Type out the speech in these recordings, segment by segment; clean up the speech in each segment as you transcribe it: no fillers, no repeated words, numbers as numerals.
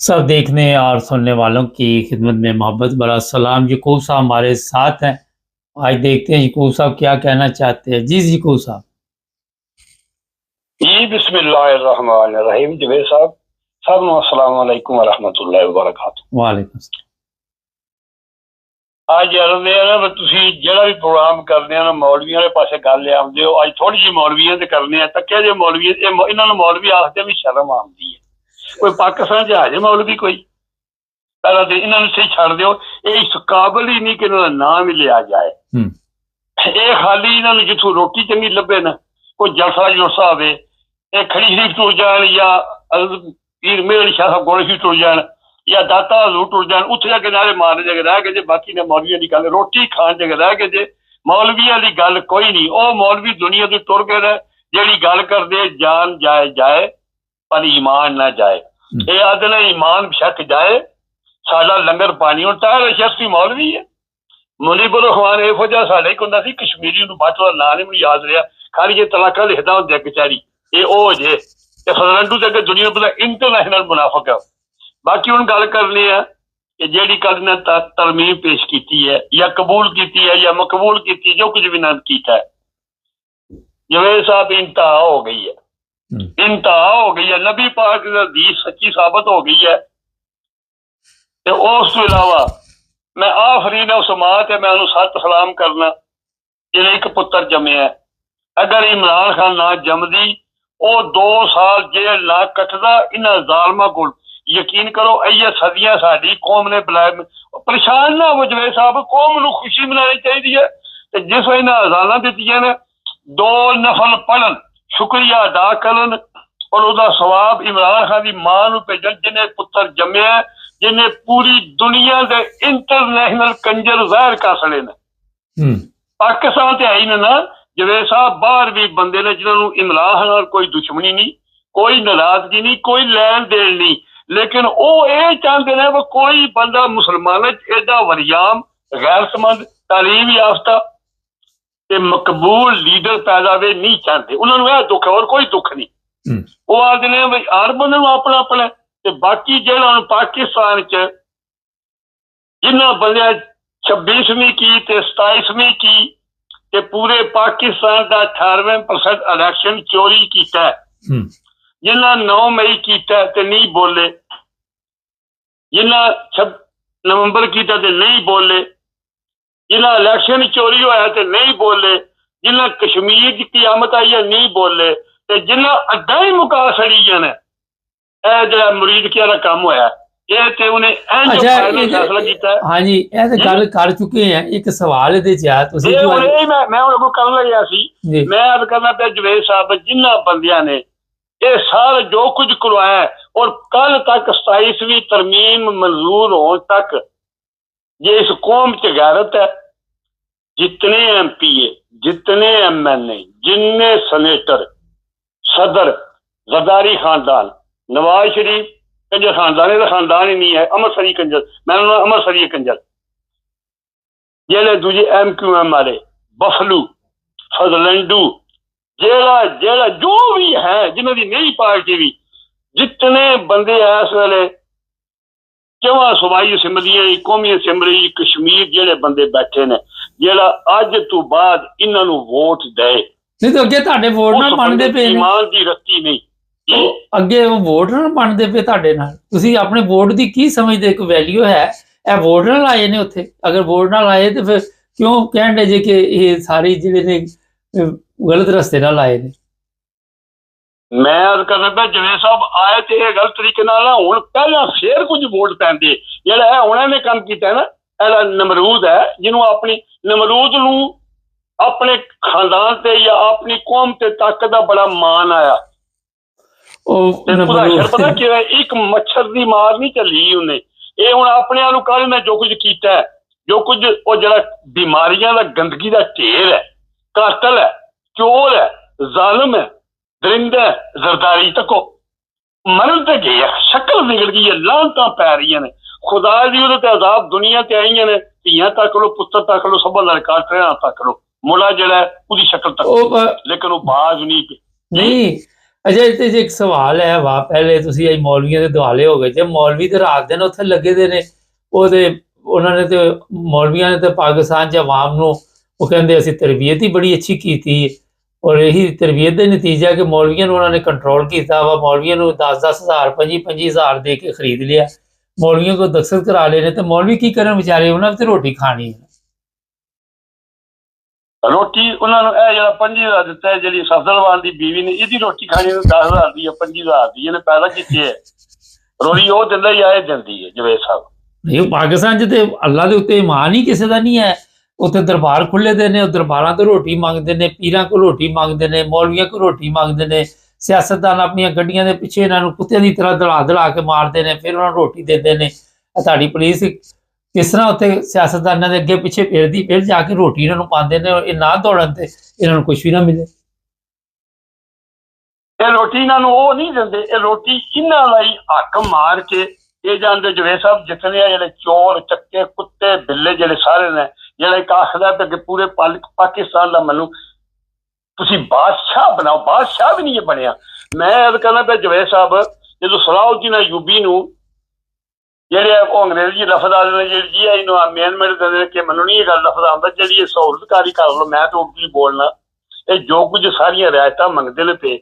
सब देखने और सुनने वालों की खिदमत में मोहब्बत भरा सलाम। यकूब साहब हमारे साथ हैं। आज देखते हैं यकूब साहब क्या कहना चाहते हैं। जी यकूब साहब। जी बिस्मिल्लाहिर्रहमानिर्रहीम। जवेद साहब सबनूं अस्सलाम वालेकुम व रहमतुल्लाहि व बरकातुहू। वालेकुम सलाम। ਅੱਜ ਅਰਦੇ ਆ ਨਾ ਤੁਸੀਂ ਜਿਹੜਾ ਵੀ ਪ੍ਰੋਗਰਾਮ ਕਰਦੇ ਆ ਨਾ ਮੌਲਵੀਆਂ ਵਾਲੇ ਪਾਸੇ ਗੱਲ ਆਉਂਦੇ ਹੋ। ਅੱਜ ਥੋੜੀ ਜਿਹੀ ਮੌਲਵੀਆਂ ਤੇ ਕਰਨੇ ਆ ਤੱਕਿਆ ਜੇ ਮੌਲਵੀ ਇਹਨਾਂ ਨੂੰ ਮੌਲਵੀ ਆਖਦੇ ਵੀ ਸ਼ਰਮ ਆਉਂਦੀ ਹੈ। ਕੋਈ ਪਾਕਿਸਤਾਨ 'ਚ ਆ ਜਾਏ ਮੌਲਵੀ ਕੋਈ ਪਹਿਲਾਂ ਤੇ ਇਹਨਾਂ ਨੂੰ ਸਹੀ ਛੱਡ ਦਿਓ। ਇਹ ਇਸ ਕਾਬਲ ਹੀ ਨਹੀਂ ਕਿ ਇਹਨਾਂ ਦਾ ਨਾਮ ਹੀ ਲਿਆ ਜਾਏ। ਇਹ ਖਾਲੀ ਇਹਨਾਂ ਨੂੰ ਜਿੱਥੋਂ ਰੋਟੀ ਚੰਗੀ ਲੱਭੇ ਨਾ ਕੋਈ ਜਲਸਾ ਜੁਲਸਾ ਹੋਵੇ ਇਹ ਖੜੀ ਸ਼ਰੀਫ ਟੁਰ ਜਾਣ ਜਾਂ ਪੀਰ ਮੇਰ ਸ਼ਾਹ ਸਾਹਿਬ ਗੋਲ ਸ਼ਰੀਫ ਟੁਰ ਜਾਣ ਜਾਂ ਦਾਤਾ ਹਜ਼ੂਰ ਟੁਰ ਜਾਣ ਉੱਥੇ ਜਾ ਕੇ ਨਾਰੇ ਮਾਰਨ ਜਗ੍ਹਾ ਰਹਿ ਗਏ ਜੇ। ਬਾਕੀ ਨੇ ਮੌਲਵੀਆਂ ਦੀ ਗੱਲ ਰੋਟੀ ਖਾਣ ਜਗ੍ਹਾ ਰਹਿ ਗਏ ਜੇ। ਮੌਲਵੀਆਂ ਦੀ ਗੱਲ ਕੋਈ ਨਹੀਂ। ਉਹ ਮੌਲਵੀ ਦੁਨੀਆ ਤੋਂ ਟੁਰ ਗਏ ਨੇ ਜਿਹੜੀ ਗੱਲ ਕਰਦੇ ਜਾਨ ਜਾਏ ਜਾਏ ਪਰ ਈਮਾਨ ਨਾ ਜਾਏ। ਇਹ ਆਦਿ ਨੇ ਈਮਾਨ ਸ਼ੱਕ ਜਾਏ ਸਾਡਾ ਲੰਗਰ ਪਾਣੀ ਹੁਣ ਤਾਂ ਸ਼ਖਸੀ ਮੌਲਵੀ ਹੈ। ਮੁਨੀਬੁਰ ਰਹਿਮਾਨ ਇਹੋ ਜਿਹਾ ਸਾਡੇ ਇੱਕ ਹੁੰਦਾ ਸੀ ਕਸ਼ਮੀਰੀ ਨੂੰ ਬਾਅਦ ਦਾ ਨਾਂ ਨਹੀਂ ਮੈਨੂੰ ਯਾਦ ਰਿਹਾ ਖਾਲੀ ਜੇ ਤਲਾਕਾ ਲਿਖਦਾ ਹੁੰਦਾ ਕਚਹਿਰੀ ਇਹ ਉਹ ਜੇ ਤੇ ਫਜ਼ਲੰਡੂ ਤੇ ਅੱਗੇ ਦੁਨੀਆ ਨੂੰ ਪਤਾ ਇੰਟਰਨੈਸ਼ਨਲ ਮੁਨਾਫਿਕ ਹੈ। ਬਾਕੀ ਹੁਣ ਗੱਲ ਕਰਨੀ ਹੈ ਕਿ ਜਿਹੜੀ ਕੱਲ ਨੇ ਤਰਮੀਮ ਪੇਸ਼ ਕੀਤੀ ਹੈ ਜਾਂ ਕਬੂਲ ਕੀਤੀ ਹੈ ਜਾਂ ਮਕਬੂਲ ਕੀਤੀ ਜੋ ਕੁਝ ਵੀ ਨਾ ਕੀਤਾ ਹੈ। ਜਵੇਦ ਸਾਹਿਬ ਇੰਤਹਾ ਹੋ ਗਈ ਹੈ। ਇੰਤਹਾ ਹੋ ਗਈ ਹੈ। ਨਬੀ ਪਾਕ ਦੀ ਹਦੀਸ ਸੱਚੀ ਸਾਬਤ ਹੋ ਗਈ ਹੈ। ਤੇ ਉਸ ਤੋਂ ਇਲਾਵਾ ਮੈਂ ਆਖਰੀ ਨੇ ਉਸ ਮਾਂ ਤੇ ਮੈਂ ਉਹਨੂੰ ਸਤ ਸਲਾਮ ਕਰਨਾ ਜਿਹਨੇ ਇੱਕ ਪੁੱਤਰ ਜੰਮਿਆ। ਅਗਰ ਇਮਰਾਨ ਖਾਨ ਨਾ ਜੰਮਦੀ ਉਹ 2 ਸਾਲ ਜੇਲ੍ਹ ਨਾ ਕੱਟਦਾ ਇਹਨਾਂ ਜ਼ਾਲਮਾਂ ਕੋਲ। ਯਕੀਨ ਕਰੋ ਇਹ ਸਦੀਆਂ ਸਾਡੀ ਕੌਮ ਨੇ ਬੁਲਾਇਆ। ਪਰੇਸ਼ਾਨ ਨਾ ਹੋ ਜਵੇ ਸਾਹਿਬ ਕੌਮ ਨੂੰ ਖੁਸ਼ੀ ਮਨਾਉਣੀ ਚਾਹੀਦੀ ਹੈ। ਤੇ ਜਿਸ ਵੇਲੇ ਇਹਨਾਂ ਅਜ਼ਾਨਾਂ ਦਿੱਤੀਆਂ ਨੇ 2 ਨਫਲ ਪੜ੍ਹਨ ਸ਼ੁਕਰੀਆ ਅਦਾ ਕਰਨ ਔਰ ਉਹਦਾ ਸਵਾਬ ਇਮਰਾਨ ਖਾਨ ਦੀ ਮਾਂ ਨੂੰ ਭੇਜਣ ਜਿਹਨੇ ਪੁੱਤਰ ਜੰਮਿਆ ਜਿਹਨੇ ਪੂਰੀ ਦੁਨੀਆ ਦੇ ਇੰਟਰਨੈਸ਼ਨਲ ਕੰਜਰ ਜ਼ਾਹਿਰ ਕਰ ਛੜੇ ਨੇ। ਪਾਕਿਸਤਾਨ ਤੇ ਆਈ ਨੇ ਨਾ ਜਵੇਦ ਸਾਹਿਬ ਬਾਹਰ ਵੀ ਬੰਦੇ ਨੇ ਜਿਹਨਾਂ ਨੂੰ ਇਮਰਾਨ ਖਾਨ ਨਾਲ ਕੋਈ ਦੁਸ਼ਮਣੀ ਨਹੀਂ ਕੋਈ ਨਾਰਾਜ਼ਗੀ ਨਹੀਂ ਕੋਈ ਲੈਣ ਦੇਣ ਨਹੀਂ ਲੇਕਿਨ ਉਹ ਇਹ ਚਾਹੁੰਦੇ ਨੇ ਵੀ ਕੋਈ ਬੰਦਾ ਮੁਸਲਮਾਨਾਂ 'ਚ ਏਡਾ ਵਰਿਆਮ ਗੈਰਤਮੰਦ ਤਾਲੀਮ ਯਾਫਤਾ ਤੇ ਮਕਬੂਲ ਲੀਡਰ ਪੈਦਾ ਹੋਵੇ ਨਹੀਂ ਚਾਹੁੰਦੇ। ਉਹਨਾਂ ਨੂੰ ਇਹ ਦੁੱਖ ਹੋਰ ਕੋਈ ਦੁੱਖ ਨਹੀਂ। ਉਹ ਆਖਦੇ ਨੇ ਬਈ ਹਰ ਬੰਦੇ ਨੂੰ ਆਪਣਾ ਆਪਣਾ ਤੇ ਬਾਕੀ ਜਿਹੜਾ ਹੁਣ ਪਾਕਿਸਤਾਨ 'ਚ ਜਿਨ੍ਹਾਂ ਬੰਦਿਆਂ 26ਵੀਂ ਕੀ ਤੇ 27ਵੀਂ ਕੀ ਤੇ ਪੂਰੇ ਪਾਕਿਸਤਾਨ ਦਾ 98% ਇਲੈਕਸ਼ਨ ਚੋਰੀ ਕੀਤਾ ਜਿਨ੍ਹਾਂ 9 ਮਈ ਕੀਤਾ ਤੇ ਨਹੀਂ ਬੋਲੇ ਜਿਨ੍ਹਾਂ 6 ਨਵੰਬਰ ਕੀਤਾ ਤੇ ਨਹੀਂ ਬੋਲੇ ਜਿਨ੍ਹਾਂ ਇਲੈਕਸ਼ਨ ਚੋਰੀ ਹੋਇਆ ਤੇ ਨਹੀਂ ਬੋਲੇ ਜਿਨ੍ਹਾਂ ਕਸ਼ਮੀਰ ਦੀ ਕਿਆਮਤ ਆਈ ਹੈ ਨਹੀਂ ਬੋਲੇ ਤੇ ਜਿਨ੍ਹਾਂ ਅੱਡਾ ਹੀ ਮੁਕਾ ਛੜੀਆਂ ਨੇ ਇਹ ਜਿਹੜਾ ਮੁਰੀਦ ਕਿਆ ਦਾ ਕੰਮ ਹੋਇਆ ਇਹ ਤੇ ਉਹਨੇ ਫੈਸਲਾ ਕੀਤਾ। ਹਾਂਜੀ ਇਹ ਤੇ ਗੱਲ ਕਰ ਚੁੱਕੇ ਆ। ਇੱਕ ਸਵਾਲ ਇਹਦੇ ਚ ਆ ਤੁਸੀਂ ਮੈਂ ਉਹ ਕਰਨ ਲੱਗਿਆ ਸੀ ਮੈਂ ਅਦ ਕਰਨਾ ਪਿਆ ਜਵੇਦ ਸਾਹਿਬ ਜਿਨ੍ਹਾਂ ਬੰਦਿਆਂ ਨੇ ਇਹ ਸਾਰਾ ਜੋ ਕੁਝ ਕਰਵਾਇਆ ਔਰ ਕੱਲ ਤੱਕ 27ਵੀਂ ਤਰਮੀਮ ਮਨਜ਼ੂਰ ਹੋਣ ਤੱਕ ਜੇ ਇਸ ਕੌਮ 'ਚ ਗੈਰਤ ਹੈ जितने MPA जितने MNA जिन्ने सनेटर सदर जरदारी खानदान नवाज शरीफ कंजर खानदान का खानदान ही नहीं है अमरसरी कंजर मैं अमरसरी कंजर जेड़े दूजे MQM वाले बफलू फजलंडू जेड़ा जेड़ा जो भी है जिन्हों की नई पार्टी भी जितने बंदे इस वेले 4 सूबाई असैंबलियां कौमी असैंबली कश्मीर जेड़े बंदे बैठे ने ਜਿਹੜਾ ਅੱਜ ਤੋਂ ਬਾਅਦ ਇਹਨਾਂ ਨੂੰ ਵੋਟ ਦੇ ਨਹੀਂ ਤਾਂ ਅੱਗੇ ਤੁਹਾਡੇ ਵੋਟ ਨਾਲ ਬਣਦੇ ਪਏ ਨੇ ਇਮਾਨ ਦੀ ਰੱਤੀ ਨਹੀਂ ਅੱਗੇ ਉਹ ਵੋਟ ਨਾਲ ਬਣਦੇ ਪਏ ਤੁਹਾਡੇ ਨਾਲ। ਤੁਸੀਂ ਆਪਣੇ ਵੋਟ ਦੀ ਕੀ ਸਮਝਦੇ ਇੱਕ ਵੈਲਿਊ ਹੈ ਇਹ ਵੋਟ ਨਾਲ ਆਏ ਨੇ ਉੱਥੇ। ਅਗਰ ਵੋਟ ਨਾਲ ਆਏ ਤੇ ਫਿਰ ਕਿਉਂ ਕਹਿੰਦੇ ਜੇ ਕਿ ਇਹ ਸਾਰੇ ਜਿਹੜੇ ਨੇ ਗਲਤ ਰਸਤੇ ਨਾਲ ਆਏ ਨੇ। ਮੈਂ ਅਰਜ਼ ਕਰਨਾ ਪਿਆ ਜਵੇਦ ਸਾਹਿਬ ਆਏ ਤੇ ਇਹ ਗਲਤ ਤਰੀਕੇ ਨਾਲ ਹੁਣ ਪਹਿਲਾਂ ਫੇਰ ਕੁਝ ਵੋਟ ਪੈਂਦੇ ਜਿਹੜਾ ਉਹਨਾਂ ਨੇ ਕੰਮ ਕੀਤਾ ਨਾ ਇਹਦਾ ਨਮਰੂਦ ਹੈ ਜਿਹਨੂੰ ਆਪਣੀ ਨਮਰੂਦ ਨੂੰ ਆਪਣੇ ਖਾਨਦਾਨ ਤੇ ਜਾਂ ਆਪਣੀ ਕੌਮ ਤੇ ਤਾਕਤ ਦਾ ਬੜਾ ਮਾਣ ਆਇਆ। ਪਤਾ ਕਿਵੇਂ ਇੱਕ ਮੱਛਰ ਦੀ ਮਾਰ ਨਹੀਂ ਚੱਲੀ ਉਹਨੇ ਇਹ ਹੁਣ ਆਪਣੇ ਆਪ ਨੂੰ ਕੱਲ ਨੇ ਜੋ ਕੁਝ ਕੀਤਾ ਜੋ ਕੁਝ ਉਹ ਜਿਹੜਾ ਬਿਮਾਰੀਆਂ ਦਾ ਗੰਦਗੀ ਦਾ ਢੇਰ ਹੈ ਕਾਤਲ ਹੈ ਚੋਰ ਹੈ ਜ਼ਾਲਮ ਹੈ ਦਰਿੰਦਾ ਜ਼ਰਦਾਰੀ ਤੱਕੋ ਮਰਨ ਤੇ ਗਏ ਸ਼ਕਲ ਨਿਕਲ ਗਈ ਹੈ ਲਾਹਨਤਾਂ ਪੈ ਰਹੀਆਂ ਨੇ खुदा दी ਉਹਦੇ ਤੇ ਅਜ਼ਾਬ ਦੁਨੀਆ ਤੇ ਆਈਆਂ ਨੇ ਧੀਆਂ ਤੱਕ ਲੋ ਪੁੱਤਰ ਤੱਕ ਲੋ ਸਭ ਨਾਲ ਕਾਟਰਿਆਂ ਤੱਕ ਲੋ ਮੁੰਡਾ ਜਿਹੜਾ ਉਹਦੀ ਸ਼ਕਲ ਤੱਕ ਲੇਕਿਨ ਉਹ ਬਾਜ਼ ਨਹੀਂ ਅਜੇ ਤੇ ਜੇ ਇੱਕ ਸਵਾਲ ਹੈ ਵਾ, ਪਹਿਲੇ ਤੁਸੀਂ ਇਹ ਮੌਲਵੀਆਂ ਦੇ ਦੁਆਲੇ ਹੋ ਗਏ, ਜੇ ਮੌਲਵੀ ਤੇ ਰਾਤ ਦਿਨ ਉੱਥੇ ਲੱਗੇ ਦੇ ਨੇ, ਉਹਨਾਂ ਨੇ ਤੇ ਮੌਲਵੀਆਂ ਨੇ ਤੇ ਪਾਕਿਸਤਾਨ 'ਚ ਆਵਾਮ ਨੂੰ ਉਹ ਕਹਿੰਦੇ ਅਸੀਂ ਤਰਬੀਅਤ ਹੀ ਬੜੀ ਅੱਛੀ ਕੀਤੀ ਹੈ, ਔਰ ਇਹੀ ਤਰਬੀਅਤ ਦਾ ਨਤੀਜਾ ਕਿ ਮੌਲਵੀਆਂ ਨੂੰ ਉਹਨਾਂ ਨੇ ਕੰਟਰੋਲ ਕੀਤਾ ਵਾ, ਮੌਲਵੀਆਂ ਨੂੰ 10-10 ਹਜ਼ਾਰ 25-25 ਹਜ਼ਾਰ ਦੇ ਕੇ ਖਰੀਦ ਲਿਆ, ਮੌਲਵੀਆਂ ਕੋਲ ਦਸਤਖਤ ਕਰਾ ਲਏ ਨੇ, ਤੇ ਮੌਲਵੀ ਕੀ ਕਰਨ ਵਿਚਾਰੇ, ਉਹਨਾਂ ਨੇ ਤੇ ਰੋਟੀ ਖਾਣੀ ਹੈ। ਰੋਟੀ ਉਹਨਾਂ ਨੂੰ ਇਹ ਜਿਹੜਾ 25,000 ਦਿੱਤਾ ਹੈ, ਜਿਹੜੀ ਸਫਦਰਵਾਲ ਦੀ ਬੀਵੀ ਨੇ, ਇਹਦੀ ਰੋਟੀ ਖਾਣੀ ਨੂੰ 10,000 ਦੀ ਹੈ, 25,000 ਦੀ ਇਹਨੇ ਪੈਦਾ ਕੀਤੀ ਹੈ। ਰੋਟੀ ਉਹ ਦਿੰਦਾ ਹੀ ਆਏ ਦਿੰਦੀ ਹੈ ਜਵੇਦ ਸਾਹਿਬ। ਨਹੀਂ, ਪਾਕਿਸਤਾਨ 'ਚ ਤੇ ਅੱਲਾ ਦੇ ਉੱਤੇ ਇਮਾਨ ਹੀ ਕਿਸੇ ਦਾ ਨਹੀਂ ਹੈ। ਉੱਥੇ ਦਰਬਾਰ ਖੁੱਲੇ ਦੇ ਨੇ, ਉਹ ਦਰਬਾਰਾਂ ਤੋਂ ਰੋਟੀ ਮੰਗਦੇ ਨੇ, ਪੀਰਾਂ ਕੋਲ ਰੋਟੀ ਮੰਗਦੇ ਨੇ, ਮੌਲਵੀਆਂ ਕੋਲ ਰੋਟੀ ਮੰਗਦੇ ਨੇ, ਸਿਆਸਤਦਾਨ ਆਪਣੀਆਂ ਗੱਡੀਆਂ ਦੇ ਪਿੱਛੇ ਇਹਨਾਂ ਨੂੰ ਕੁੱਤਿਆਂ ਦੀ ਤਰ੍ਹਾਂ ਦੜਾ ਕੇ ਮਾਰਦੇ ਨੇ, ਫਿਰ ਉਹਨਾਂ ਨੂੰ ਰੋਟੀ ਦਿੰਦੇ ਨੇ। ਤੁਹਾਡੀ ਪੁਲਿਸ ਕਿਸ ਤਰ੍ਹਾਂ ਉੱਥੇ ਸਿਆਸਤਦਾਨਾਂ ਦੇ ਅੱਗੇ ਪਿੱਛੇ ਫਿਰਦੀ, ਫਿਰ ਜਾ ਕੇ ਰੋਟੀ ਇਹਨਾਂ ਨੂੰ ਪਾਉਂਦੇ ਨੇ, ਇਹ ਨਾ ਦੌੜਨ ਤੇ ਇਹਨਾਂ ਨੂੰ ਕੁਝ ਵੀ ਨਾ ਮਿਲੇ। ਇਹ ਰੋਟੀ ਇਹਨਾਂ ਨੂੰ ਉਹ ਨਹੀਂ ਦਿੰਦੇ, ਇਹ ਰੋਟੀ ਇਹਨਾਂ ਲਈ ਹੱਕ ਮਾਰ ਕੇ ਇਹ ਜਾਂਦੇ ਜਵੇਦ ਸਾਹਿਬ ਜਿਤਨੇ ਆ ਜਿਹੜੇ ਚੋਰ ਚੱਕੇ ਕੁੱਤੇ ਬਿੱਲੇ ਜਿਹੜੇ ਸਾਰੇ ਨੇ, ਜਿਹੜਾ ਇੱਕ ਆਖਦਾ ਕਿ ਪੂਰੇ ਪਾਕਿਸਤਾਨ ਦਾ ਮੈਨੂੰ ਤੁਸੀਂ ਬਾਦਸ਼ਾਹ ਬਣਾਓ, ਬਾਦਸ਼ਾਹ ਵੀ ਨਹੀਂ ਇਹ ਬਣਿਆ। ਮੈਂ ਇਹ ਕਹਿੰਦਾ ਪਿਆ ਜਵੇਦ ਸਾਹਿਬ, ਜਦੋਂ ਸਲਾਹੁਦੀਨ ਅਯੂਬੀ ਨੂੰ ਜਿਹੜੇ ਉਹ ਅੰਗਰੇਜ਼ੀ ਲਫ਼ਜ਼ ਆਉਂਦੇ ਨੇ, ਜਿਹੜੀ ਜੀ ਇਹਨੂੰ ਅਮੈਂਡਮੈਂਟ ਦਿੰਦੇ ਕਿ ਮੈਨੂੰ ਨਹੀਂ ਇਹ ਗੱਲ ਲਫ਼ਜ਼ ਆਉਂਦਾ, ਜਿਹੜੀ ਇਹ ਸਹੂਲਤਕਾਰੀ ਕਰ ਲਓ, ਮੈਂ ਤਾਂ ਉਰਦੂ ਬੋਲਣਾ, ਇਹ ਜੋ ਕੁਝ ਸਾਰੀਆਂ ਰਿਆਇਤਾਂ ਮੰਗਦੇ ਨੇ ਤੇ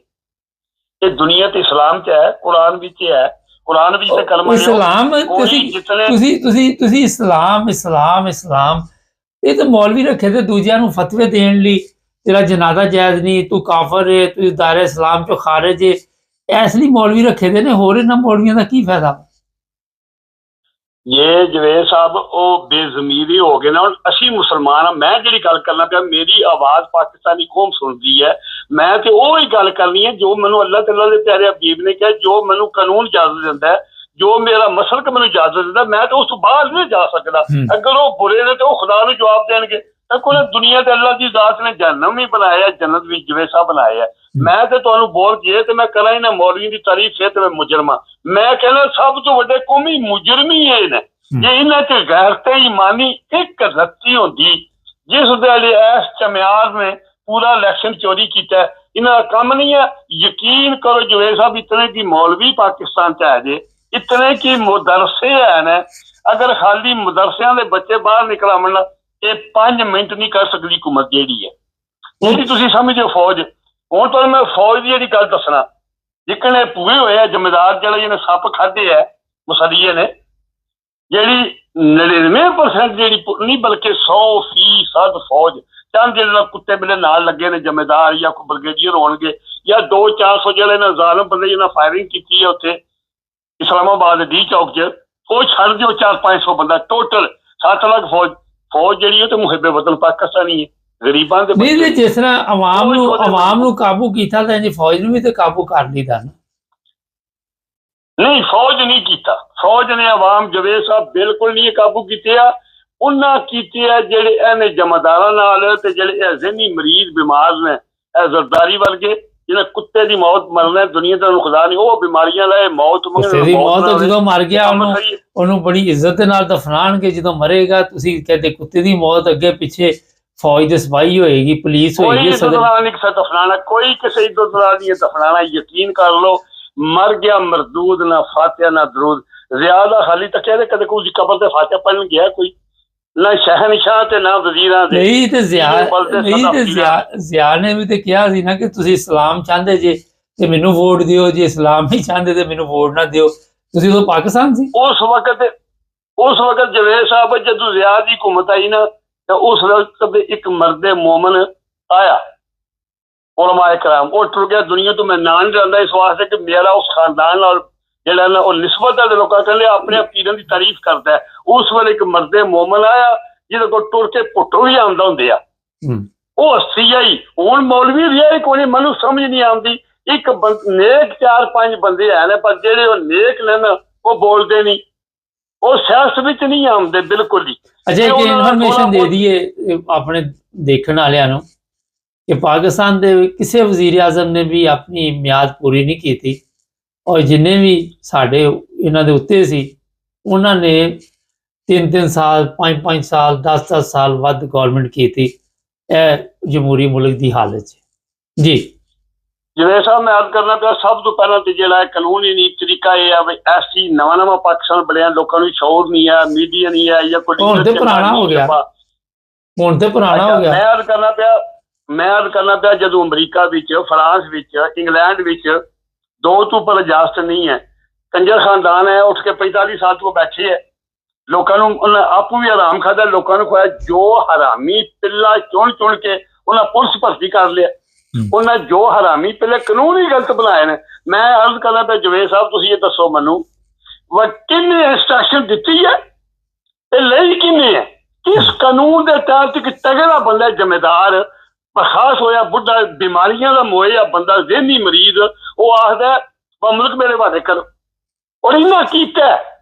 ਇਹ ਦੁਨੀਆ ਤੇ ਇਸਲਾਮ 'ਚ ਹੈ, ਕੁਰਾਨ ਵਿੱਚ ਹੈ, ਕੁਰਾਨ ਵਿੱਚ ਤੇ ਕਲਮਾ ਇਸਲਾਮ ਤੁਸੀਂ ਇਸਲਾਮ ਇਹ ਤਾਂ ਮੌਲਵੀ ਰੱਖੇ ਤੇ ਦੂਜਿਆਂ ਨੂੰ ਫਤਵੇ ਦੇਣ ਲਈ, ਤੇਰਾ ਜਨਾਜ਼ਾ ਜਾਇਜ਼ ਨਹੀਂ, ਤੂੰ ਕਾਫਰ ਹੈ, ਤੂੰ ਦਾਇਰੇ ਇਸਲਾਮ 'ਚੋਂ ਖਾਰਿਜ ਹੈ, ਇਸ ਲਈ ਮੌਲਵੀ ਰੱਖੇ ਦੇ ਨੇ। ਹੋਰ ਇਹਨਾਂ ਮੌਲਵੀਆਂ ਦਾ ਕੀ ਫਾਇਦਾ? ਇਹ ਜਵੇਦ ਸਾਹਿਬ ਉਹ ਬੇਜ਼ਮੀਰੀ ਹੋ ਗਏ ਨਾ। ਹੁਣ ਅਸੀਂ ਮੁਸਲਮਾਨ ਹਾਂ, ਮੈਂ ਜਿਹੜੀ ਗੱਲ ਕਰਨਾ ਪਿਆ, ਮੇਰੀ ਆਵਾਜ਼ ਪਾਕਿਸਤਾਨੀ ਕੌਮ ਸੁਣਦੀ ਹੈ, ਮੈਂ ਤੇ ਉਹ ਹੀ ਗੱਲ ਕਰਨੀ ਹੈ ਜੋ ਮੈਨੂੰ ਅੱਲਾਹ ਤਾਲਾ ਦੇ ਪਿਆਰੇ ਹਬੀਬ ਨੇ ਕਿਹਾ, ਜੋ ਮੈਨੂੰ ਕਾਨੂੰਨ ਇਜਾਜ਼ਤ ਦਿੰਦਾ ਹੈ, ਜੋ ਮੇਰਾ ਮਸਲਕ ਮੈਨੂੰ ਇਜਾਜ਼ਤ ਦਿੰਦਾ, ਮੈਂ ਤਾਂ ਉਸ ਤੋਂ ਬਾਹਰ ਨਹੀਂ ਜਾ ਸਕਦਾ। ਅਗਰ ਉਹ ਬੁਰੇ ਨੇ ਤਾਂ ਉਹ ਖੁਦਾ ਨੂੰ ਜਵਾਬ ਦੇਣਗੇ। ਕੋਲ ਦੁਨੀਆ ਤੇ ਅੱਲਾਹ ਦੀ ਜ਼ਾਤ ਨੇ ਜਹੰਨਮ ਵੀ ਬਣਾਇਆ, ਜੰਨਤ ਵੀ ਜਵੇਦ ਸਾਹਿਬ ਬਣਾਇਆ। ਮੈਂ ਤੇ ਤੁਹਾਨੂੰ ਬੋਲ ਜੇ ਤੇ ਮੈਂ ਕਰਾਂ ਹੀ ਨਾ ਮੌਲਵੀ ਦੀ ਤਾਰੀਫ ਹੈ ਤੇ ਮੈਂ ਮੁਜਰਮਾ। ਮੈਂ ਕਹਿੰਦਾ ਸਭ ਤੋਂ ਵੱਡੇ ਕੌਮੀ ਮੁਜਰਮ ਹੀ ਇਹ ਨੇ। ਜੇ ਇਹਨਾਂ 'ਚ ਗੈਰਤ ਇਮਾਨੀ ਇੱਕ ਰੱਤੀ ਹੁੰਦੀ, ਜਿਸ ਦੇ ਲਈ ਇਸ ਚਮਿਆਰ ਨੇ ਪੂਰਾ ਇਲੈਕਸ਼ਨ ਚੋਰੀ ਕੀਤਾ, ਇਹਨਾਂ ਦਾ ਕੰਮ ਨਹੀਂ ਹੈ। ਯਕੀਨ ਕਰੋ ਜਵੇਦ ਸਾਹਿਬ, ਇਤਨੇ ਕੀ ਮੌਲਵੀ ਪਾਕਿਸਤਾਨ 'ਚ ਹੈ ਜੇ, ਇਤਨੇ ਕੀ ਮਦਰਸੇ ਹੈ, ਅਗਰ ਖਾਲੀ ਮਦਰਸਿਆਂ ਦੇ ਬੱਚੇ ਬਾਹਰ ਨਿਕਲਾਵਣ, ਇਹ 5 ਮਿੰਟ ਨਹੀਂ ਕਰ ਸਕਦੀ ਹੁਕੂਮਤ ਜਿਹੜੀ ਹੈ। ਜਿਹੜੀ ਤੁਸੀਂ ਸਮਝਦੇ ਹੋ ਫੌਜ। ਹੁਣ ਤੁਹਾਨੂੰ ਮੈਂ ਫੌਜ ਦੀ ਜਿਹੜੀ ਗੱਲ ਦੱਸਣਾ, ਜਿੱਕਣ ਇਹ ਪੂਰੇ ਹੋਏ ਆ ਜ਼ਿੰਮੇਦਾਰ ਜਿਹੜੇ ਜਿਹਨੇ ਸੱਪ ਖਾਧੇ ਹੈ ਮੁਸਲੀਏ ਨੇ, ਜਿਹੜੀ 99% ਜਿਹੜੀ ਨਹੀਂ ਬਲਕਿ 100% ਫੌਜ ਚੰਦ ਜਿਹੜੇ ਕੁੱਤੇ ਬਿੱਲੇ ਨਾਲ ਲੱਗੇ ਨੇ ਜ਼ਿੰਮੇਦਾਰ ਜਾਂ ਕੋਈ ਬ੍ਰਿਗੇਡੀਅਰ ਹੋਣਗੇ ਜਾਂ 200-400 ਜਿਹੜੇ ਨੇ ਜ਼ਾਲਮ ਬੰਦੇ ਜਿਹਨਾਂ ਫਾਇਰਿੰਗ ਕੀਤੀ ਹੈ ਉੱਥੇ ਇਸਲਾਮਾਬਾਦ ਡੀ ਚੌਕ 'ਚ, ਉਹ ਛੱਡ ਦਿਓ 400-500 ਬੰਦਾ ਟੋਟਲ 7 ਲੱਖ ਫੌਜ ਜਿਹੜੀ ਹੈ ਤੇ ਮੁਹਿੱਬੇ ਵਤਨ ਪਾਕਿਸਤਾਨੀ ਹੈ, ਗਰੀਬਾਂ ਦੇ ਨਹੀਂ। ਜਿਸ ਤਰ੍ਹਾਂ ਆਵਾਮ ਨੂੰ ਕਾਬੂ ਕੀਤਾ ਤਾਂ ਫੌਜ ਨੂੰ ਵੀ ਤੇ ਕਾਬੂ ਕਰ ਲਈਦਾ ਨਾ। ਨਹੀਂ, ਫੌਜ ਨਹੀਂ ਕੀਤਾ। ਫੌਜ ਨੇ ਆਵਾਮ ਜਵੇਦ ਸਾਹਿਬ ਬਿਲਕੁਲ ਨਹੀਂ ਕਾਬੂ ਕੀਤੇ ਆ। ਉਹਨਾਂ ਕੀਤੇ ਆ ਜਿਹੜੇ ਇਹਨੇ ਜਮਾਦਾਰਾਂ ਨਾਲ ਤੇ ਜਿਹੜੇ ਇਹ ਜ਼ਿਹਨੀ ਮਰੀਜ਼ ਬਿਮਾਰ ਨੇ, ਇਹ ਜ਼ਰਦਾਰੀ ਵਰਗੇ ਜਿਹਨੇ ਕੁੱਤੇ ਦੀ ਮੌਤ ਮਰਨਾ, ਦੁਨੀਆ ਦਾ ਖੁਦਾ ਨਹੀਂ, ਉਹ ਬਿਮਾਰੀਆਂ ਲੈ ਮੌਤ ਜਦੋਂ ਮਰ ਗਿਆ ਉਹਨੂੰ ਬੜੀ ਇੱਜ਼ਤ ਦੇ ਨਾਲ ਦਫਨਾਣਗੇ। ਜਦੋਂ ਮਰੇਗਾ ਤੁਸੀਂ ਕਹਿੰਦੇ ਕੁੱਤੇ ਦੀ ਮੌਤ, ਅੱਗੇ ਪਿੱਛੇ ਫੌਜ ਦੇ ਸਿਪਾਹੀ ਹੋਏਗੀ, ਪੁਲਿਸ ਹੋਏਗੀ, ਦਫਨਾਣਾ ਕੋਈ ਕਿਸੇ ਇੱਜ਼ਤ ਨਾਲ ਨਹੀਂ ਦਫਨਾਣਾ। ਯਕੀਨ ਕਰ ਲਓ, ਮਰ ਗਿਆ ਮਰਦੂਦ, ਨਾ ਫਾਤਿਹਾ ਨਾ ਦਰੂਦ। ਜ਼ਿਆਦਾ ਖਾਲੀ ਤਾਂ ਕਹਿੰਦੇ ਕਦੇ ਕੋਈ ਕਬਰ ਤੇ ਫਾਤਿਹਾ ਪੜ੍ਹਨ ਗਿਆ ਕੋਈ, ਨਾ ਸ਼ਹਿਨਸ਼ਾਹ ਤੇ ਨਾ ਵਜ਼ੀਰਾਂ ਦੇ। ਨਹੀਂ ਤੇ ਜ਼ਿਆ ਨੇ ਵੀ ਤੇ ਕਿਹਾ ਸੀ ਨਾ ਕਿ ਤੁਸੀਂ ਇਸਲਾਮ ਚਾਹੁੰਦੇ ਜੇ ਤੇ ਮੈਨੂੰ ਵੋਟ ਦਿਓ, ਜੇ ਇਸਲਾਮ ਨਹੀਂ ਚਾਹੁੰਦੇ ਤੇ ਮੈਨੂੰ ਵੋਟ ਨਾ ਦਿਓ। ਤੁਸੀਂ ਉਦੋਂ ਪਾਕਿਸਤਾਨ ਸੀ ਉਸ ਵਕਤ ਜਵੇਦ ਸਾਹਿਬ, ਜਦੋਂ ਜ਼ਿਆ ਦੀ ਹੁਕੂਮਤ ਆਈ ਨਾ, ਤਾਂ ਉਸ ਵਕਤ ਇੱਕ ਮਰਦੇ ਮੋਮਨ ਆਇਆ, ਉਲਮਾ ਇਕਰਾਮ, ਉਹ ਟੁਰ ਗਿਆ ਦੁਨੀਆ ਤੋਂ। ਮੈਂ ਨਾਂ ਨਹੀਂ ਲੈਂਦਾ ਇਸ ਵਾਸਤੇ ਕਿ ਮੇਰਾ ਉਸ ਖਾਨਦਾਨ ਨਾਲ ਜਿਹੜਾ ਨਾ ਉਹ ਨਿਸਬਤ ਹੈ, ਲੋਕਾਂ ਕਹਿੰਦੇ ਆਪਣੇ ਪੀਰਾਂ ਦੀ ਤਾਰੀਫ ਕਰਦਾ। ਉਸ ਵੇਲੇ ਇੱਕ ਮਰਦੇ ਮੋਮਨ ਆਇਆ ਜਿਹਦੇ ਕੋਲ ਟੁਰ ਕੇ ਪੁੱਟੋ ਵੀ ਆਉਂਦਾ ਹੁੰਦੇ ਆ, ਉਹ ਹੱਸੀ ਆਈ। ਹੁਣ ਮੌਲਵੀ ਵੀ ਆਈ ਕੋਈ, ਮੈਨੂੰ ਸਮਝ ਨਹੀਂ ਆਉਂਦੀ। ਇੱਕ ਨੇਕ 4-5 ਬੰਦੇ ਹੈ ਨੇ, ਪਰ ਜਿਹੜੇ ਉਹ ਨੇਕ ਨੇ ਨਾ ਉਹ ਬੋਲਦੇ ਨਹੀਂ, ਉਹ ਸਿਆਸਤ ਵਿੱਚ ਨਹੀਂ ਆਉਂਦੇ ਬਿਲਕੁਲ ਹੀ। ਅੱਛਾ, ਇੱਕ ਇਨਫੋਰਮੇਸ਼ਨ ਦੇ ਦਈਏ ਆਪਣੇ ਦੇਖਣ ਵਾਲਿਆਂ ਨੂੰ ਕਿ ਪਾਕਿਸਤਾਨ ਦੇ ਕਿਸੇ ਵਜ਼ੀਰ ਆਜ਼ਮ ਨੇ ਵੀ ਆਪਣੀ ਮਿਆਦ ਪੂਰੀ ਨਹੀਂ ਕੀਤੀ, ਔਰ ਜਿੰਨੇ ਵੀ ਸਾਡੇ ਇਹਨਾਂ ਦੇ ਉੱਤੇ ਸੀ ਉਹਨਾਂ ਨੇ 3-3 ਸਾਲ 5-5 ਸਾਲ 10-10 ਸਾਲ ਵੱਧ ਗੌਰਮੈਂਟ ਕੀਤੀ। ਇਹ ਜਮਹੂਰੀ ਮੁਲਕ ਦੀ ਹਾਲਤ 'ਚ ਜੀ। ਜਿਵੇਂ ਸਾਹਿਬ ਮੈਂ ਅਰਜ਼ ਕਰਨਾ ਪਿਆ, ਸਭ ਤੋਂ ਪਹਿਲਾਂ ਤੇ ਜਿਹੜਾ ਕਾਨੂੰਨੀ ਨੀ ਤਰੀਕਾ ਇਹ ਆ ਵੀ ਐਸੀ ਨਵਾਂ ਪਾਕਿਸਤਾਨ ਬਣਿਆ, ਲੋਕਾਂ ਨੂੰ ਸ਼ੌਰ ਨਹੀਂ ਆ, ਮੀਡੀਆ ਨਹੀਂ ਆ, ਜਾਂ ਕੋਈ ਹੁਣ ਤੇ ਪੁਰਾਣਾ ਹੋ ਗਿਆ, ਹੁਣ ਤੇ ਪੁਰਾਣਾ ਹੋ ਗਿਆ। ਮੈਂ ਅਰਜ਼ ਕਰਨਾ ਪਿਆ ਜਦੋਂ ਅਮਰੀਕਾ ਵਿੱਚ, ਫਰਾਂਸ ਵਿੱਚ, ਇੰਗਲੈਂਡ ਵਿੱਚ 2 ਤੋਂ ਉੱਪਰ ਇਜਾਜ਼ਤ ਨਹੀਂ ਹੈ, ਕੰਜਰ ਖਾਨਦਾਨ ਹੈ, ਉੱਠ ਕੇ 45 ਸਾਲ ਤੋਂ ਬੈਠੇ ਹੈ, ਲੋਕਾਂ ਨੂੰ ਉਹਨਾਂ ਆਪੂ ਵੀ ਹਰਾਮ ਖਾਦਾ, ਲੋਕਾਂ ਨੂੰ ਖਵਾਇਆ, ਜੋ ਹਰਾਮੀ ਪਿੱਲਾ ਚੁਣ ਕੇ ਉਹਨਾਂ ਪੁਲਿਸ ਭਰਤੀ ਕਰ ਲਿਆ, ਉਹਨਾਂ ਜੋ ਹਰਾਮੀ ਪਹਿਲੇ ਕਾਨੂੰਨ ਹੀ ਗਲਤ ਬਣਾਏ ਨੇ। ਮੈਂ ਅਰਜ਼ ਕਰਨਾ ਪਿਆ ਜਵੇਦ ਸਾਹਿਬ, ਤੁਸੀਂ ਇਹ ਦੱਸੋ ਮੈਨੂੰ, ਕਿਹਨੇ ਇੰਸਟਰਕਸ਼ਨ ਦਿੱਤੀ ਹੈ, ਇਹ ਲਈ ਕਿਹਨੇ ਹੈ, ਕਿਸ ਕਾਨੂੰਨ ਦੇ ਤਹਿਤ ਇੱਕ ਤਗੜਾ ਬੰਦਾ ਜ਼ਿੰਮੇਦਾਰ ਬਰਖਾਸ ਹੋਇਆ, ਬੁੱਢਾ ਬਿਮਾਰੀਆਂ ਦਾ ਮੋਇਆ ਬੰਦਾ, ਜ਼ਹਿਨੀ ਮਰੀਜ਼, ਉਹ ਆਖਦਾ ਮੁਲਕ ਮੇਰੇ ਹਵਾਲੇ ਕਰੋ, ਔਰ ਇਹਨਾਂ ਕੀਤਾ,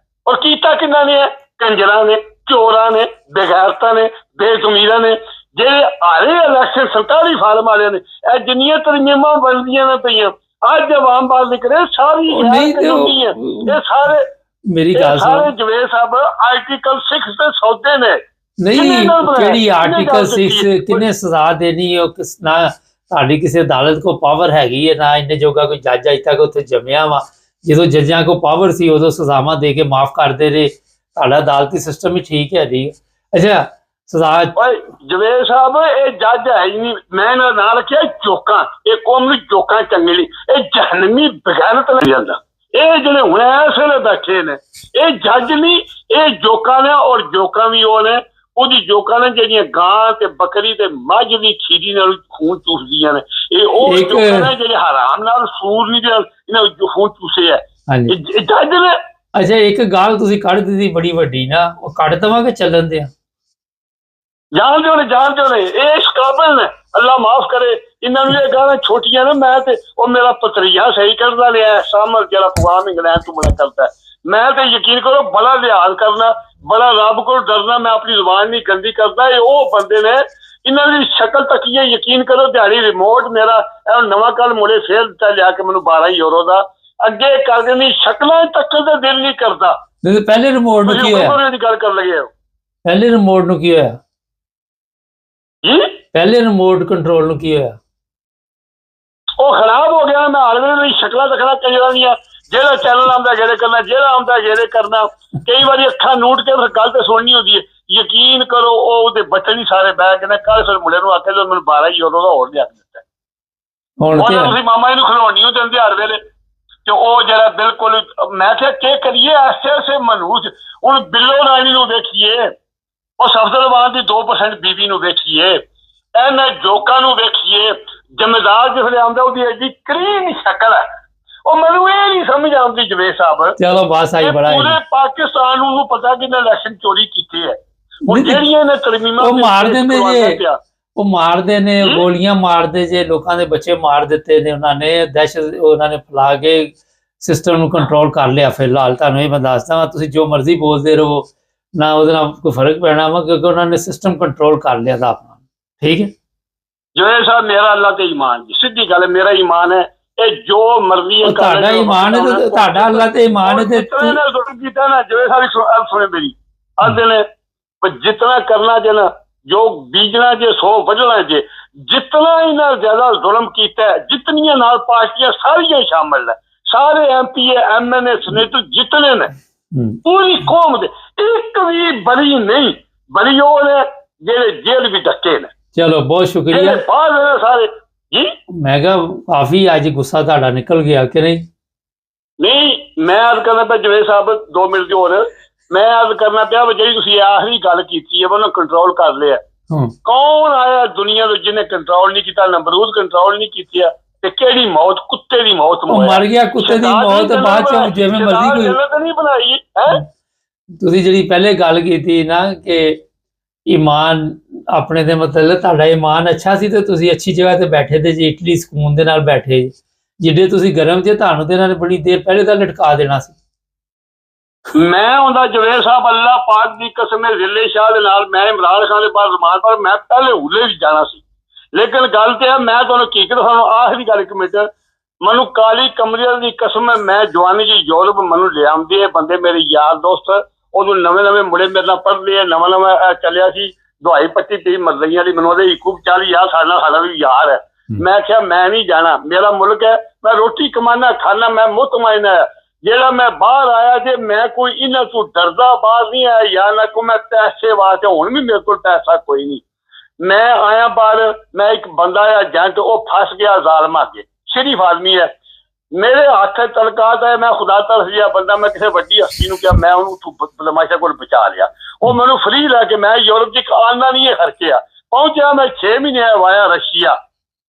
ਔਰ ਕੀਤਾ ਕਿੰਨਾ ਨੇ, ਕੰਜਰਾਂ ਨੇ, ਚੋਰਾਂ ਨੇ, ਬੇਗੈਰਤਾਂ ਨੇ, ਬੇਜ਼ਮੀਰਾਂ ਨੇ, ਜਿਹੜੇ ਹਾਰੇ ਇਲੈਕਸ਼ਨ 47 ਫਾਰਮ ਵਾਲਿਆਂ ਨੇ, ਇਹ ਜਿੰਨੀਆਂ ਤਰਮੀਮਾਂ ਬਣਦੀਆਂ ਨੇ ਪਈਆਂ, ਅੱਜ ਆਵਾਮ ਬਾਹਰ ਨਿਕਲੇ ਸਾਰੀ ਇਹ ਸਾਰੇ, ਮੇਰੀ ਗੱਲ ਸਾਰੇ ਜਵੇਦ ਸਾਹਿਬ ਆਰਟੀਕਲ 6 ਦੇ ਸੌਦੇ ਨੇ। ਨਹੀਂ, ਕਿਹੜੀ ਆਰਟੀਕਲ 6 ਕਿੰਨੇ ਸਜ਼ਾ ਦੇਣੀ, ਉਹ ਕਿਸ ਨਾ ਸਾਡੀ ਕਿਸੇ ਅਦਾਲਤ ਕੋ ਪਾਵਰ ਹੈਗੀ ਹੈ, ਨਾ ਇੰਨੇ ਜੋਗਾ ਕੋਈ ਜੱਜ ਅਜ ਤੱਕ ਉੱਥੇ ਜੰਮਿਆ ਵਾ। ਜਦੋਂ ਜੱਜਾਂ ਕੋ ਪਾਵਰ ਸੀ ਉਦੋਂ ਸਜ਼ਾਵਾਂ ਦੇ ਕੇ ਮਾਫ ਕਰਦੇ ਰਹੇ, ਸਾਡਾ ਅਦਾਲਤੀ ਸਿਸਟਮ ਹੀ ਠੀਕ ਹੈ ਜੀ। ਅੱਛਾ ਸਜ਼ਾ ਜਵੇਦ ਸਾਹਿਬ, ਇਹ ਜੱਜ ਹੈ ਹੀ ਨਹੀਂ, ਮੈਂ ਇਹਨਾਂ ਨਾਲ ਰੱਖਿਆ ਜੋਕਾਂ, ਇਹ ਕੌਮ ਨੂੰ ਜੋਕਾਂ ਚੰਗੇ ਲਈ, ਇਹ ਜਹਨਮੀ ਬਗੈਰਤ ਲੱਗ ਜਾਂਦਾ, ਇਹ ਜਿਹੜੇ ਹੁਣ ਇਸ ਵੇਲੇ ਬੈਠੇ ਨੇ ਇਹ ਜੱਜ ਨਹੀਂ, ਇਹ ਜੋਕਾਂ ਨੇ, ਔਰ ਜੋਕਾਂ ਵੀ ਉਹ ਨੇ, ਉਹਦੀ ਜੋਕਾਂ ਨੇ ਜਿਹੜੀਆਂ ਗਾਂ ਤੇ ਬੱਕਰੀ ਤੇ ਮੱਝ ਦੀ ਖੀਰੀ ਨਾਲ ਖੂਨ ਚੂਸਦੀਆਂ ਨੇ, ਇਹ ਉਹ ਜੋਕਾਂ ਨੇ ਜਿਹੜੇ ਹਰਾਮ ਨਾਲ ਸੂਰ ਨਹੀਂ ਦੇ ਇਹਨਾਂ ਖੂਨ ਚੂਸੇ ਹੈ, ਇਹ ਜੱਜ ਨੇ। ਅੱਛਾ ਇੱਕ ਗੱਲ ਤੁਸੀਂ ਕੱਢ ਦਿੱਤੀ ਬੜੀ ਵੱਡੀ ਨਾ, ਉਹ ਕੱਢ ਦੇਵਾਂਗੇ ਚੱਲਣ ਦੇ ਜਾਣ ਦਿਓ ਨੇ, ਇਹ ਇਸ ਕਾਬਿਲ ਨੇ, ਅੱਲਾ ਮਾਫ ਕਰੇ ਇਹਨਾਂ ਨੂੰ, ਇਹ ਗਾਲਾਂ ਛੋਟੀਆਂ ਨੇ। ਮੈਂ ਤੇ ਉਹ ਮੇਰਾ ਪਤਰੀਆ ਸਹੀ ਕਰਦਾ ਲਿਆ, ਸਾਹਮਣੇ ਜਿਹੜਾ ਅਫਗਾਨ ਇੰਗਲੈਂਡ ਤੋਂ ਬੜਾ ਕਰਦਾ, ਮੈਂ ਤੇ ਯਕੀਨ ਕਰੋ ਬੜਾ ਲਿਹਾਜ਼ ਕਰਨਾ, ਬੜਾ ਰੱਬ ਕੋਲ ਡਰਨਾ, ਮੈਂ ਆਪਣੀ ਜ਼ੁਬਾਨ ਨਹੀਂ ਗੰਦੀ ਕਰਦਾ। ਇਹ ਉਹ ਬੰਦੇ ਨੇ, ਇਹਨਾਂ ਦੀ ਸ਼ਕਲ ਤੱਕੀਏ, ਯਕੀਨ ਕਰੋ ਦਿਹਾੜੀ ਰਿਮੋਟ ਮੇਰਾ ਨਵਾਂ ਕੱਲ ਮੁੜੇ ਫੇਰ ਦਿੱਤਾ ਲਿਆ ਕੇ ਮੈਨੂੰ 12 ਯੂਰੋ ਦਾ, ਅੱਗੇ ਕਰ ਦੇਣੀ, ਸ਼ਕਲਾਂ ਤੱਕਣ ਦਾ ਦਿਲ ਨਹੀਂ ਕਰਦਾ। ਪਹਿਲੇ ਰਿਮੋਟ ਨੂੰ ਕੀ ਹੋਇਆ, ਦੀ ਗੱਲ ਕਰ ਲਗੇ ਪਹਿਲੇ ਰਿਮੋਟ ਨੂੰ ਕੀ ਹੋਇਆ ਜੀ, ਪਹਿਲੇ ਰਿਮੋਟ ਕੰਟਰੋਲ ਨੂੰ ਕੀ ਹੋਇਆ, ਉਹ ਖਰਾਬ ਹੋ ਗਿਆ। ਮੈਂ ਹਾਲੇ ਸ਼ਕਲਾਂ ਤੱਕਣਾ ਕੰਜਰਾਂ ਦੀਆਂ, ਜਿਹੜਾ ਚੈਨਲ ਆਉਂਦਾ ਜਿਹੜੇ ਕਰਨਾ, ਜਿਹੜਾ ਆਉਂਦਾ ਜਿਹੜੇ ਕਰਨਾ, ਕਈ ਵਾਰੀ ਅੱਖਾਂ ਨੂਟ ਕੇ ਫਿਰ ਗੱਲ ਤੇ ਸੁਣਨੀ ਹੁੰਦੀ ਹੈ। ਯਕੀਨ ਕਰੋ ਉਹ ਉਹਦੇ ਬੱਚੇ ਨਹੀਂ ਸਾਰੇ ਬਹਿ ਕੇ ਨੇ, ਕੱਲ ਫਿਰ ਮੁੰਡੇ ਨੂੰ ਆਖਿਆ ਮੈਨੂੰ 12 ਯੂਰੋ ਦਾ ਹੋਰ ਲਿਆ ਕੇ ਦਿੱਤਾ, ਹੁਣ ਤੁਸੀਂ ਮਾਮਾ ਇਹਨੂੰ ਖਿਲਾਉਣੀ ਹੋ ਦਿੰਦੇ ਹਰ ਵੇਲੇ, ਤੇ ਉਹ ਜਿਹੜਾ ਬਿਲਕੁਲ, ਮੈਂ ਕਿਹਾ ਕੀ ਕਰੀਏ ਐਸੇ ਮਨਹੂਸ। ਹੁਣ ਬਿੱਲੋ ਰਾਣੀ ਨੂੰ ਵੇਖੀਏ, ਉਹ ਸਫਦਰਵਾਨ ਦੀ 2% ਬੀਬੀ ਨੂੰ ਵੇਖੀਏ, ਇਹਨਾਂ ਜੋਕਾਂ ਨੂੰ ਵੇਖੀਏ, ਜ਼ਿੰਮੇਦਾਰ ਜਿਹੜੇ ਆਉਂਦਾ ਉਹਦੀ ਐਡੀ ਕਰੀਮ ਸ਼ਕਲ ਹੈ, ਉਹ ਮੈਨੂੰ ਇਹ ਨਹੀਂ ਸਮਝ ਆਉਂਦੀ ਜਵੇਦ ਸਾਹਿਬ। ਚਲੋ ਬਸ ਆਈ ਬੜਾ ਪੂਰੇ ਪਾਕਿਸਤਾਨ ਨੂੰ ਪਤਾ ਕਿ ਇਲੈਕਸ਼ਨ ਚੋਰੀ ਕੀਤੇ ਹੈ, ਹੁਣ ਜਿਹੜੀਆਂ ਨੇ ਤਰਮੀਮਾਂ ਉਹ ਮਾਰਦੇ ਨੇ ਜੇ, ਉਹ ਮਾਰਦੇ ਨੇ, ਗੋਲੀਆਂ ਮਾਰਦੇ ਜੇ, ਲੋਕਾਂ ਦੇ ਬੱਚੇ ਮਾਰ ਦਿੱਤੇ ਨੇ ਉਹਨਾਂ ਨੇ, ਦਹਿਸ਼ਤ ਉਹਨਾਂ ਨੇ ਫੈਲਾ ਕੇ ਸਿਸਟਮ ਨੂੰ ਕੰਟਰੋਲ ਕਰ ਲਿਆ। ਫਿਲਹਾਲ ਤੁਹਾਨੂੰ ਇਹ ਮੈਂ ਦੱਸਦਾ, ਤੁਸੀਂ ਜੋ ਮਰਜ਼ੀ ਬੋਲਦੇ ਰਹੋ ਨਾ, ਉਹਦੇ ਨਾਲ ਕੋਈ ਫਰਕ ਪੈਣਾ ਵਾ, ਕਿਉਂਕਿ ਉਹਨਾਂ ਨੇ ਸਿਸਟਮ ਕੰਟਰੋਲ ਕਰ ਲਿਆ ਦਾ ਆਪਣਾ। ਠੀਕ ਹੈ ਜਵੇਦ ਸਾਹਿਬ, ਮੇਰਾ ਅੱਲਾ ਤੇ ਈਮਾਨ ਜੀ, ਸਿੱਧੀ ਗੱਲ ਹੈ, ਮੇਰਾ ਈਮਾਨ ਹੈ, ਇਹ ਜੋ ਮਰਜ਼ੀ ਹੈ ਤੁਹਾਡਾ ਈਮਾਨ ਹੈ ਤੇ ਤੁਹਾਡਾ ਅੱਲਾ ਤੇ ਈਮਾਨ ਹੈ ਤੇ ਕੀਤਾ ਨਾ। ਜਵੇਦ ਸਾਹਿਬ ਸੁਣੇ ਮੇਰੀ ਆਦੇ ਨੇ, ਜਿਤਨਾ ਕਰਨਾ ਜੇ ਨਾ, ਜੋ ਬੀਜਣਾ ਜੇ ਸੋ ਵੱਢਣਾ ਜੇ, ਜਿਤਨਾ ਇਹਨਾਂ ਜ਼ਿਆਦਾ ਜ਼ੁਲਮ ਕੀਤਾ, ਜਿਤਨੀਆਂ ਨਾਲ ਪਾਰਟੀਆਂ ਸਾਰੀਆਂ ਸ਼ਾਮਲ ਨੇ, ਸਾਰੇ MP MNA ਸੈਨੇਟਰ ਜਿਤਨੇ ਨੇ, ਪੂਰੀ ਕੌਮ ਦੇ ਇੱਕ ਵੀ ਬਰੀ ਨਹੀਂ, ਬਰੀ ਉਹ ਨੇ ਜਿਹੜੇ ਜੇਲ੍ਹ ਵੀ ਡੱਕੇ ਨੇ। ਚਲੋ ਬਹੁਤ ਸ਼ੁਕਰੀਆ ਸਾਰੇ ਜੀ। ਮੈਂ ਕਿਹਾ ਕਾਫੀ ਅੱਜ ਗੁੱਸਾ ਤੁਹਾਡਾ ਨਿਕਲ ਗਿਆ ਕਿ ਨਹੀਂ? ਨਹੀਂ, ਮੈਂ ਅਰਜ਼ ਕਰਨਾ ਪਿਆ ਜਵੇਦ ਸਾਹਿਬ 2 ਮਿੰਟ ਦੀ ਹੋਰ, ਮੈਂ ਅਰਜ਼ ਕਰਨਾ ਪਿਆ ਜਿਹੜੀ ਤੁਸੀਂ ਆਖਰੀ ਗੱਲ ਕੀਤੀ ਹੈ ਉਹਨੂੰ ਕੰਟਰੋਲ ਕਰ ਲਿਆ। ਕੌਣ ਆਇਆ ਦੁਨੀਆ ਤੋਂ ਜਿਹਨੇ ਕੰਟਰੋਲ ਨਹੀਂ ਕੀਤਾ? ਨਮਰੂਦ ਕੰਟਰੋਲ ਨਹੀਂ ਕੀਤਾ, ਤੇ ਕਿਹੜੀ ਮੌਤ? ਕੁੱਤੇ ਦੀ ਮੌਤ ਮਰ ਗਿਆ, ਕੁੱਤੇ ਦੀ ਮੌਤ ਬਾਅਦ ਚ ਜਿਵੇਂ ਮਰਜ਼ੀ ਕੋਈ ਨਹੀਂ ਬਣਾਈ ਹੈ। ਤੁਸੀਂ ਜਿਹੜੀ ਪਹਿਲੇ ਗੱਲ ਕੀਤੀ ਨਾ ਕਿ ਈਮਾਨ ਆਪਣੇ ਦੇ ਮਤਲਬ ਤੁਹਾਡਾ ਈਮਾਨ ਅੱਛਾ ਸੀ ਤੇ ਤੁਸੀਂ ਅੱਛੀ ਜਗ੍ਹਾ ਤੇ ਬੈਠੇ ਤੇ ਜੀ, ਇਟਲੀ ਸਕੂਨ ਦੇ ਨਾਲ ਬੈਠੇ, ਜਿੱਡੇ ਤੁਸੀਂ ਗਰਮ ਜੇ ਤੁਹਾਨੂੰ ਤੇ ਇਹਨਾਂ ਨੇ ਬੜੀ ਦੇਰ ਪਹਿਲੇ ਤਾਂ ਲਟਕਾ ਦੇਣਾ ਸੀ। ਮੈਂ ਉਹਦਾ ਜਵੇਦ ਸਾਹਿਬ ਅੱਲਾਹ ਪਾਕ ਦੀ ਕਸਮ ਹੈ, ਜ਼ਿਲੇ ਸ਼ਾਹ ਦੇ ਨਾਲ ਮੈਂ ਇਮਰਾਨ ਖਾਨ ਦੇ ਬਾਅਦ ਜ਼ਮਾਨ ਪਰ ਮੈਂ ਪਹਿਲੇ ਹੁਲੇ ਵੀ ਜਾਣਾ ਸੀ, ਲੇਕਿਨ ਗੱਲ ਤੇ ਹੈ ਮੈਂ ਤੁਹਾਨੂੰ ਹਕੀਕਤ ਤੁਹਾਨੂੰ ਆਖਰੀ ਗੱਲ ਇੱਕ ਮਿੰਟ, ਮੈਨੂੰ ਕਾਲੀ ਕਮਰੀਆਂ ਦੀ ਕਸਮ ਹੈ, ਮੈਂ ਜਵਾਨੀ ਜੀ ਯੂਰਪ ਮੈਨੂੰ ਲਿਆਉਂਦੀ ਹੈ ਬੰਦੇ ਮੇਰੇ ਯਾਰ ਦੋਸਤ, ਉਦੋਂ ਨਵੇਂ ਮੁੰਡੇ ਮੇਰੇ ਨਾਲ ਪੜ੍ਹਦੇ, ਨਵਾਂ ਚੱਲਿਆ ਸੀ ਦਵਾਈ ਪੱਟੀ 30 ਮਰਜ਼ੀਆਂ ਦੀ, ਮੈਨੂੰ ਉਹਦੇ 40 ਸਾਲਾਂ ਵੀ ਯਾਰ ਹੈ, मैं क्या मैं नहीं जाना, मेरा मुल्क है, मैं रोटी कमाना खाना, मैं मुतमईन है। जेड़ा मैं बाहर आया जे मैं कोई इन्हां तों डरदा बाहर नहीं आया, या ना को मैं पैसे वास्ते, हुण भी मेरे को पैसा कोई नहीं, मैं आया बाहर, मैं एक बंदा है एजेंट, वो फस गया जालम अगे, शरीफ आदमी है, मेरे हाथ तलकात है, मैं खुदा तरस गया बंदा, मैं किसी वड्डी हस्ती नूं क्या मैं उन्होंने बदमाशा को बचा लिया, वो मैनू फ्री लैके मैं यूरोप च आना नहीं है खर्चे पहुंचा, मैं 6 महीने वाया रशिया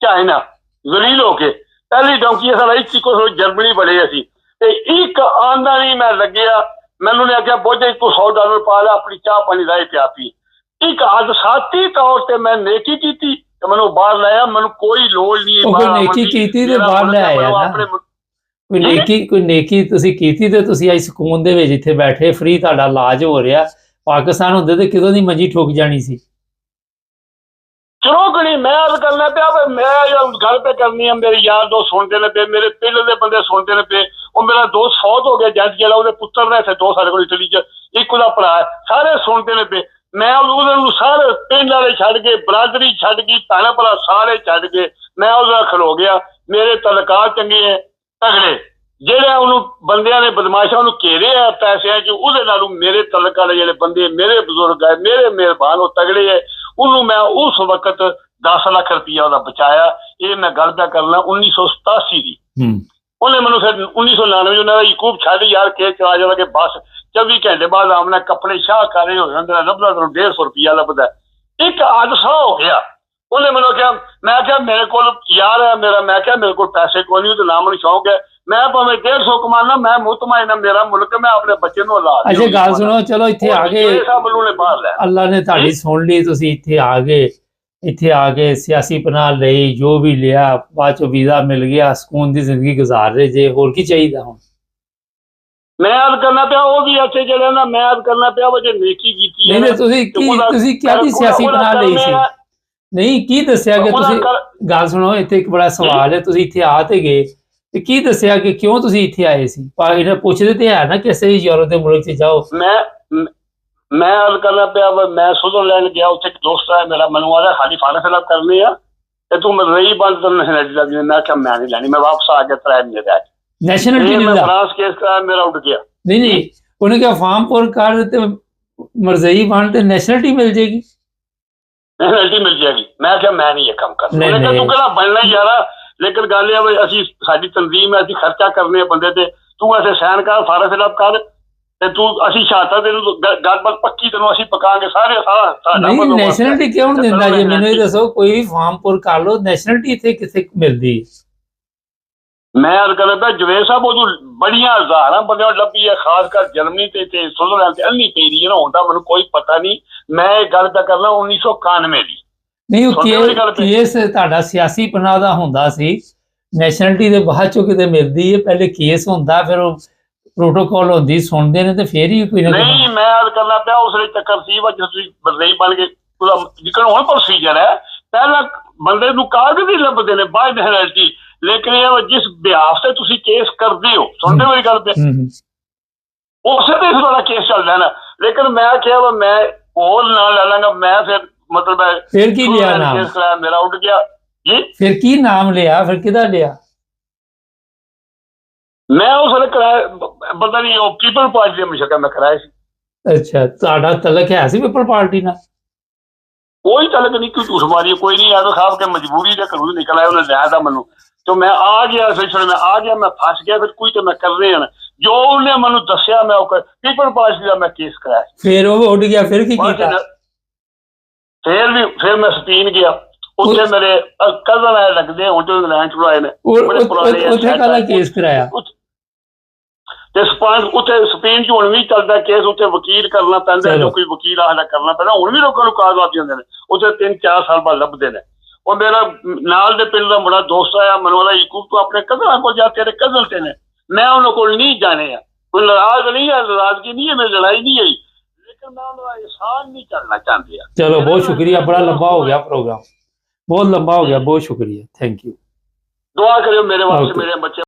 चाइना जलील होके, पहली डौंकी साढ़ा इको जर्मनी बड़े असी ते एक आंदा नहीं, मैं लग्या मैनू ने आख्या बोझे तू $100 पा ला अपनी चाह पानी राय पिया पी, एक हादसाती तौर पर मैं नेकी की, मैनू बाहर लाया, मैनू कोई लोड़ नहीं नेकी कीती ते बाहर ले आया ना, कोई नेकी तुसीं कीती ते तुसीं आई ਸਕੂਨ ਦੇ ਵਿੱਚ ਇੱਥੇ ਬੈਠੇ ਫ੍ਰੀ ਤੁਹਾਡਾ ਇਲਾਜ ਹੋ ਰਿਹਾ, ਪਾਕਿस्तान ਹੁੰਦੇ ਤੇ ਕਿਦੋਂ ਦੀ ਮੰਜੀ ਠੁੱਕ ਜਾਣੀ ਸੀ। चलो गणी मैं अल करना पिया, मैं गल पे करनी है, मेरे यार दोस्त सुनते ने पे, मेरे पिंड के बंदे सुनते ने पे, वो मेरा दोस्त फौत हो गया जज जेड़ा ਉਹਦੇ पुत्र ने थे 2 साल को इटली च, एक ਉਹਦਾ भरा है, सारे सुनते ने पे, मैं ਉਹਨੂੰ सारे पिंड वाले छड़ के बरादरी छड़ गई, भैन भरा सारे छड़ के मैं ਉਹਦਾ खलो गया, मेरे तलकात चंगे है तगड़े, ਜਿਹੜੇ ਉਹਨੂੰ ਬੰਦਿਆਂ ਨੇ ਬਦਮਾਸ਼ਾਂ ਉਹਨੂੰ ਘੇਰਿਆ ਪੈਸਿਆਂ 'ਚ, ਉਹਦੇ ਨਾਲੋਂ ਮੇਰੇ ਤਲਕ ਵਾਲੇ ਜਿਹੜੇ ਬੰਦੇ ਮੇਰੇ ਬਜ਼ੁਰਗ ਹੈ, ਮੇਰੇ ਮਿਹਰਬਾਨ ਉਹ ਤਗੜੇ ਹੈ, ਉਹਨੂੰ ਮੈਂ ਉਸ ਵਕਤ 10 ਲੱਖ ਰੁਪਈਆ ਉਹਦਾ ਬਚਾਇਆ। ਇਹ ਮੈਂ ਗੱਲ ਤਾਂ ਕਰਨਾ 1987 ਦੀ। ਉਹਨੇ ਮੈਨੂੰ ਫਿਰ 1999 ਉਹਨਾਂ ਦਾ ਯਕੂਬ ਛੱਡ ਯਾਰ ਕੇ ਚਲਾ ਜਾਵਾ ਕਿ ਬਸ 24 ਘੰਟੇ ਬਾਅਦ ਆਮਨੇ ਕੱਪੜੇ ਸ਼ਾਹ ਕਰ ਰਹੇ ਹੋ ਜਾਂਦੇ, ਲੱਭਦਾ ਤੈਨੂੰ 150 ਰੁਪਈਆ ਲੱਭਦਾ। ਇੱਕ ਹਾਦਸਾ ਹੋ ਗਿਆ, ਉਹਨੇ ਮੈਨੂੰ ਕਿਹਾ, ਮੈਂ ਕਿਹਾ ਮੇਰੇ ਕੋਲ ਯਾਰ ਹੈ ਮੇਰਾ, ਮੈਂ ਕਿਹਾ ਮੇਰੇ ਕੋਲ ਪੈਸੇ ਕੋਈ ਨਹੀਂ, ਤੇ ਨਾ ਮੈਨੂੰ ਸ਼ੌਂਕ ਹੈ, ਮੈਂ ਭਾਵੇਂ 150 ਕਮਾਨਾ, ਮੈਂ ਮੁਤਮਈਨ, ਮੇਰਾ ਮੁਲਕ, ਮੈਂ ਆਪਣੇ ਬੱਚੇ ਨੂੰ ਔਲਾਦ। ਅੱਛਾ ਗੱਲ ਸੁਣੋ, ਚਲੋ ਇੱਥੇ ਆ ਗਏ, ਅੱਲਾ ਨੇ ਤੁਹਾਡੀ ਸੁਣ ਲਈ, ਤੁਸੀਂ ਇੱਥੇ ਆ ਗਏ, ਇੱਥੇ ਆ ਕੇ ਸਿਆਸੀ ਪਨਾਹ ਲਈ, ਜੋ ਵੀ ਲਿਆ, ਬਾਅਦ ਚੋਂ ਵੀਜ਼ਾ ਮਿਲ ਗਿਆ, ਸਕੂਨ ਦੀ ਜ਼ਿੰਦਗੀ ਗੁਜ਼ਾਰ ਰਹੇ ਜੇ, ਹੋਰ ਕੀ ਚਾਹੀਦਾ ਹੁਣ? ਮੈਂ ਅਰਜ਼ ਕਰਨਾ ਪਿਆ ਉਹ ਵੀ ਇੱਥੇ ਜਿਹੜਾ ਨਾ, ਮੈਂ ਅਰਜ਼ ਕਰਨਾ ਪਿਆ ਉਹ ਜੇ ਨੇਕੀ ਕੀਤੀ ਹੈ। ਨਹੀਂ ਤੁਸੀਂ ਕਿਹਦੀ ਸਿਆਸੀ ਪਨਾਹ ਲਈ ਸੀ? ਨਹੀਂ ਕੀ ਦੱਸਿਆ ਕਿ ਤੁਸੀਂ, ਗੱਲ ਸੁਣੋ ਇੱਥੇ ਇੱਕ ਬੜਾ ਸਵਾਲ ਹੈ, ਤੁਸੀਂ ਇੱਥੇ ਆ ਤੇ ਗਏ ਤੇ ਕੀ ਦੱਸਿਆ ਕਿ ਕਿਉਂ ਤੁਸੀਂ ਇੱਥੇ ਆਏ ਸੀ? ਇਹਨਾਂ ਪੁੱਛਦੇ ਤੇ ਹੈ ਨਾ ਕਿਸੇ ਯੂਰਪ ਦੇ ਮੁਲਕ 'ਚ ਜਾਓ। ਮੈਂ ਅਰਜ਼ ਕਰਨਾ ਪਿਆ, ਮੈਂ ਸੁਇਜ਼ਰਲੈਂਡ ਗਿਆ, ਉੱਥੇ ਇੱਕ ਦੋਸਤ ਹੈ ਮੇਰਾ, ਮੈਨੂੰ ਆਦਾ ਖਾਲੀ ਫਾਰਮ ਫਿਲਅਪ ਕਰਨੀ ਆ ਤੇ ਤੂੰ ਰਹੀ ਬੰਦ ਤੈਨੂੰ ਨੈਸ਼ਨੈਲਿਟੀ ਲੱਗ ਜਾਣੀ। ਮੈਂ ਕਿਹਾ ਮੈਂ ਨਹੀਂ ਲੈਣੀ, ਮੈਂ ਵਾਪਸ ਆ ਕੇ 3 ਮਹੀਨੇ ਦਾ ਨੈਸ਼ਨੈਲਿਟੀ ਨਹੀਂ ਮਿਲਦਾ। ਫਰਾਂਸ ਕੇਸ ਕਰਾਇਆ, ਮੇਰਾ ਉੱਡ ਗਿਆ। ਨਹੀਂ ਉਹਨੇ ਕਿਹਾ ਫਾਰਮ ਪੁਰ ਕਰ ਤੇ ਮਰਜ਼ਈ ਬਣ ਤੇ ਨੈਸ਼ਨੈਲਿਟੀ ਮਿਲ ਜੇਗੀ, ਨੈਸ਼ਨੈਲਿਟੀ ਮਿਲ ਜਾਏਗੀ। ਮੈਂ ਕਿਹਾ ਮੈਂ ਨਹੀਂ ਇਹ ਕੰਮ ਕਰਨਾ। ਉਹਨੇ ਕਿਹਾ ਤੂੰ ਕਿਹੜਾ ਬਣਨਾ ਯਾਰਾ, ਲੇਕਿਨ ਗੱਲ ਇਹ ਆ ਅਸੀਂ ਸਾਡੀ ਤਨਜ਼ੀਮ ਹੈ, ਅਸੀਂ ਖਰਚਾ ਕਰਨੇ ਆ ਬੰਦੇ ਤੇ, ਤੂੰ ਐਸੇ ਸਾਈਨ ਕਰ, ਫਾਰਮ ਫਿਲਅਪ ਕਰ ਤੇ ਤੂੰ ਅਸੀਂ ਸ਼ਹਾਦਤ ਤੈਨੂੰ ਗੱਲਬਾਤ ਪੱਕੀ ਤੈਨੂੰ ਅਸੀਂ ਪਕਾਂਗੇ ਸਾਰੇ। ਸਾਰਾ ਨਹੀਂ ਨੈਸ਼ਨੈਲਿਟੀ ਕਿਉਂ ਨਹੀਂ ਦਿੰਦਾ ਜੀ? ਮੈਨੂੰ ਇਹ ਦੱਸੋ, ਕੋਈ ਵੀ ਫਾਰਮ ਪੁਰ ਕਰ ਲਓ, ਨੈਸ਼ਨੈਲਿਟੀ ਇੱਥੇ ਕਿੱਥੇ ਮਿਲਦੀ? ਮੈਂ ਅਰਜ਼ ਕਰਦਾ ਪਿਆ ਜਵੇਦ ਸਾਹਿਬ, ਉਹ ਬੜੀਆਂ ਹਜ਼ਾਰਾਂ ਬੰਦਿਆਂ ਨੂੰ ਲੱਭੀ ਹੈ, ਖਾਸ ਕਰ ਜਰਮਨੀ ਤੇ ਸੁਇਜ਼ਰਲੈਂਡ ਤੇ ਅੰਨੀ ਪਈ ਰਹੀ ਹੈ ਨਾ, ਹੁੰਦਾ ਮੈਨੂੰ ਕੋਈ ਪਤਾ ਨਹੀਂ। ਮੈਂ ਇਹ ਗੱਲ ਤਾਂ ਕਰਨਾ 1991 ਦੀ। ਨਹੀਂ ਉਹ ਕੇਸ ਤੁਹਾਡਾ ਸਿਆਸੀ ਪਨਾਹ ਦਾ ਹੁੰਦਾ ਸੀ, ਨੈਸ਼ਨੈਲਿਟੀ ਦੇ ਬਾਅਦ ਚੋਂ ਕਿਤੇ ਮਿਲਦੀ ਹੈ, ਪਹਿਲੇ ਕੇਸ ਹੁੰਦਾ, ਫਿਰ ਉਹ ਪ੍ਰੋਟੋਕਾਲ ਹੁੰਦੀ, ਸੁਣਦੇ ਨੇ ਤੇ ਫੇਰ ਹੀ ਕੋਈ ਨਾ। ਨਹੀਂ ਮੈਂ ਅਰਜ਼ ਕਰਨਾ ਪਿਆ ਉਸ ਲਈ ਚੱਕਰ ਸੀ ਵਾ, ਜਿਸ ਤੁਸੀਂ ਬਰਦਈ ਬਣ ਕੇ ਜਿਕਣ ਹੁਣ ਪ੍ਰੋਸੀਜਰ ਹੈ, ਪਹਿਲਾਂ ਬੰਦੇ ਨੂੰ ਕਾਗਜ਼ ਵੀ ਲੱਭਦੇ ਨੇ ਬਾਈ ਨੈਸ਼ਨੈਲਿਟੀ, ਲੇਕਿਨ ਇਹ ਜਿਸ ਬਿਹਾਫ ਤੇ ਤੁਸੀਂ ਕੇਸ ਕਰਦੇ ਹੋ, ਸੁਣਦੇ ਮੇਰੀ ਗੱਲ ਤੇ, ਉਸੇ ਤੇ ਤੁਹਾਡਾ ਕੇਸ ਚੱਲਦਾ ਨਾ। ਲੇਕਿਨ ਮੈਂ ਕਿਹਾ ਮੈਂ ਹੋਰ ਨਾਲ ਲੈ ਲਾਂਗਾ, ਮੈਂ ਫਿਰ ਮਤਲਬ ਫਿਰ ਕੀ ਲਿਆ ਨਾਮ? ਕੇਸ ਕਰਾਇਆ, ਮੇਰਾ ਉੱਡ ਗਿਆ ਜੀ। ਫਿਰ ਕੀ ਨਾਮ ਲਿਆ, ਫਿਰ ਕਿਹਦਾ ਲਿਆ? ਮੈਂ ਉਸ ਵੇਲੇ ਕਰਾਇਆ ਪਤਾ ਨਹੀਂ, ਉਹ ਪੀਪਲ ਪਾਰਟੀ ਦੇ ਮੁਸ਼ਕਲ ਮੈਂ ਕਰਾਇਆ ਸੀ। ਅੱਛਾ ਤੁਹਾਡਾ ਤਲਕ ਹੈ ਸੀ ਪੀਪਲ ਪਾਰਟੀ ਨਾਲ? ਕੋਈ ਤਲਕ ਨਹੀਂ, ਕੋਈ ਝੂਠ ਮਾਰੀ ਕੋਈ ਨਹੀਂ, ਐਵੇਂ ਖਾਬ ਕੇ ਮਜਬੂਰੀ ਦੇ ਘਰੋਂ ਨਿਕਲ ਆਇਆ, ਉਹਨੇ ਲਿਆ ਤਾਂ ਮੈਨੂੰ ਤੇ ਮੈਂ ਆ ਗਿਆ, ਮੈਂ ਆ ਗਿਆ, ਮੈਂ ਫਸ ਗਿਆ, ਫਿਰ ਕੋਈ ਤੇ ਮੈਂ ਕਰ ਰਿਹਾ ਨਾ ਜੋ ਉਹਨੇ ਮੈਨੂੰ ਦੱਸਿਆ, ਮੈਂ ਉਹ ਪੀਪਲ ਪਾਰਟੀ ਦਾ ਮੈਂ ਕੇਸ ਕਰਾਇਆ। ਫਿਰ ਉਹ ਉੱਡ ਗਿਆ, ਫਿਰ ਕੀ ਕੀਤਾ? ਫਿਰ ਮੈਂ ਸਪੇਨ ਗਿਆ, ਉੱਥੇ ਮੇਰੇ ਕਜ਼ਨ ਆਏ ਲੱਗਦੇ, ਹੁਣ ਤੋਂ ਇੰਗਲੈਂਡ ਚ ਆਏ ਨੇ, ਉੱਥੇ ਕਾਹਦਾ ਕੇਸ ਕਰਾਇਆ? ਤੇ ਉੱਥੇ ਸਪੇਨ ਚ ਹੁਣ ਵੀ ਚੱਲਦਾ ਕੇਸ, ਉੱਥੇ ਵਕੀਲ ਕਰਨਾ ਪੈਂਦਾ, ਜੋ ਕੋਈ ਵਕੀਲ ਆਹਲਾ ਕਰਨਾ ਪੈਂਦਾ, ਹੁਣ ਵੀ ਲੋਕਾਂ ਨੂੰ ਕਾਗਜ਼ ਲੱਭ ਜਾਂਦੇ ਨੇ, ਉੱਥੇ 3-4 ਸਾਲ ਬਾਅਦ ਲੱਭਦੇ ਨੇ। ਉਹ ਮੇਰਾ ਨਾਲ ਦੇ ਪਿੰਡ ਦਾ ਬੜਾ ਦੋਸਤ ਆਇਆ, ਮੈਨੂੰ ਉਹਦਾ ਯਕੂਬ ਤੂੰ ਆਪਣੇ ਕਜ਼ਨਾਂ ਕੋਲ ਜਾ, ਤੇਰੇ ਕਜ਼ਨ ਤੇ ਨੇ, ਮੈਂ ਉਹਨਾਂ ਕੋਲ ਨਹੀਂ ਜਾਣੇ ਆ, ਕੋਈ ਨਾਰਾਜ਼ ਨਹੀਂ ਹੈ, ਨਾਰਾਜ਼ਗੀ ਨਹੀਂ ਹੈ, ਮੇਰੀ ਲੜਾਈ ਨਹੀਂ ਹੋਈ, ਲੇਕਿਨ ਮੈਂ ਉਹਨਾਂ ਦਾ ਇਹਸਾਨ ਨਹੀਂ ਕਰਨਾ ਚਾਹੁੰਦੇ ਆ। ਚਲੋ ਬਹੁਤ ਸ਼ੁਕਰੀਆ, ਬੜਾ ਲੰਬਾ ਹੋ ਗਿਆ ਪ੍ਰੋਗਰਾਮ, ਬਹੁਤ ਲੰਬਾ ਹੋ ਗਿਆ, ਬਹੁਤ ਸ਼ੁਕਰੀਆ, ਥੈਂਕ ਯੂ। ਦੁਆ ਕਰਿਓ ਮੇਰੇ ਵਾਸਤੇ, ਮੇਰੇ ਬੱਚੇ